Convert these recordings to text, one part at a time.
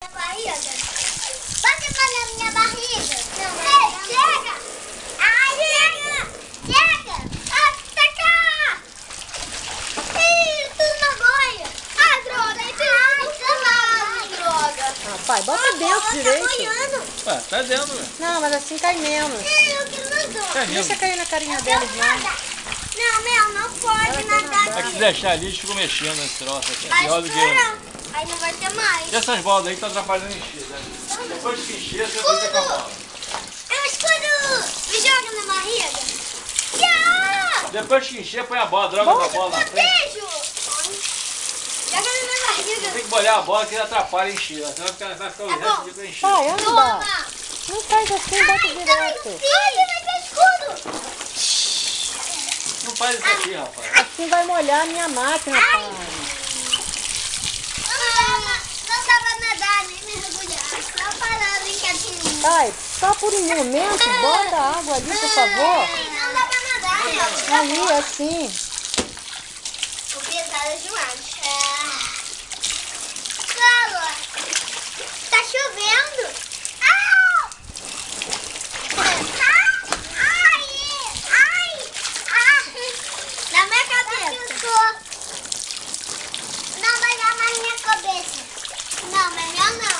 Barriga. Bate na minha barriga. Ei, chega! Ai, chega! Chega! Ah, tá cá! Ih, tudo na boia. Ah, droga, aí droga. Ah, pai, bota dentro direito. Tá boiando. Ué, tá dentro, velho. Não, mas assim cai menos. Eu quero nadar. Tá Deixa dentro. cair na carinha Eu deles, quero não. nadar. Não, meu, não pode nadar É que aqui. se deixar ali, eles ficam mexendo nesse troço aqui. É Vai pior do que... estourar. Aí não vai ter mais. E essas bolas aí que estão atrapalhando encher, né? Depois que encher, você vai ter com a bola. Eu escudo! Me joga na barriga! Yeah! Depois que encher, põe a bola, droga da bola na frente. Beijo! Joga na minha barriga! Tem que molhar a bola que ele atrapalha encher. Senão vai ficar o resto de pra encher. Pai, anda. Toma! Não faz assim, bota direto. Ai, vai ter escudo! Não faz isso aqui, rapaz. Assim vai molhar a minha máquina, pai. Não dava nadar, nem mergulhar. Só parar brincadinha. Pai, só por um momento, bota a água ali, por favor. Não dá pra nadar, meu. Ali, assim. O pesado é demais. Fala! Tá chovendo? Ah! Na minha cabeça. Não vai dar na minha cabeça. Não, mas meu não.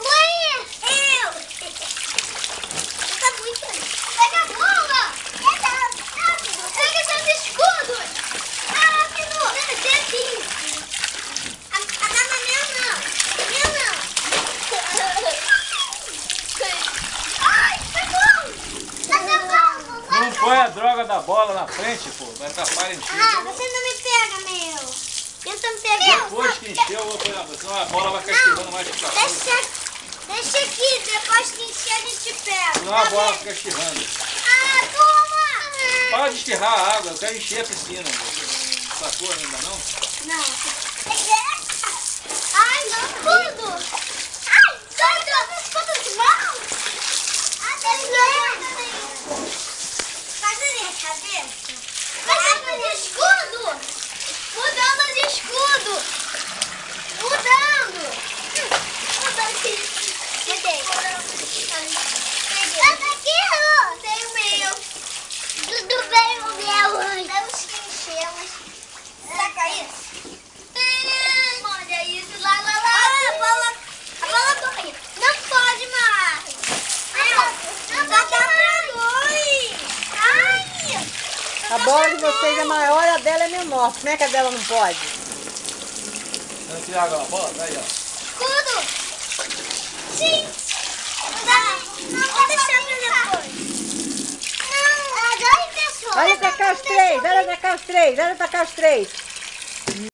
Ué! Eu! Tá muito. Pega a bola! Pega seus escudos! Rápido! Tem aqui. A dama meu não. Meu não. Ai, tá bom! Tá bom! Não põe a droga da bola na frente, pô. Vai atrapalhar encher. Ah, você não me pega, meu. Tenta me pegar. Depois que encher, eu vou pôr na... Senão a bola vai ficar esquivando mais de café. Deixa aqui, depois que encher a gente pega. Senão a bola fica esquivando. Ah, toma! Para de espirrar a água, eu quero encher a piscina. Sacou ainda não? Não. Ai, não, tudo! Ai, tudo de mão! Faz a minha cabeça. Mudando de escudo! Mudando de escudo! Mudando! Peguei. Essa aqui, ó! Tem o meu. Tudo bem, o meu. Temos que encher, mas... Saca isso. Olha isso, lá. A bola corre. Não pode mais. Não vai dar pra dois. Ai. A bola de vocês é maior, a dela é menor. Como é que a dela não pode? Não tira água na bola? Tá aí, ó. Escudo. Sim. Não vou deixar pra depois. Não, agora pessoal. Olha pra cá os três, olha pra cá os três, olha pra cá os três.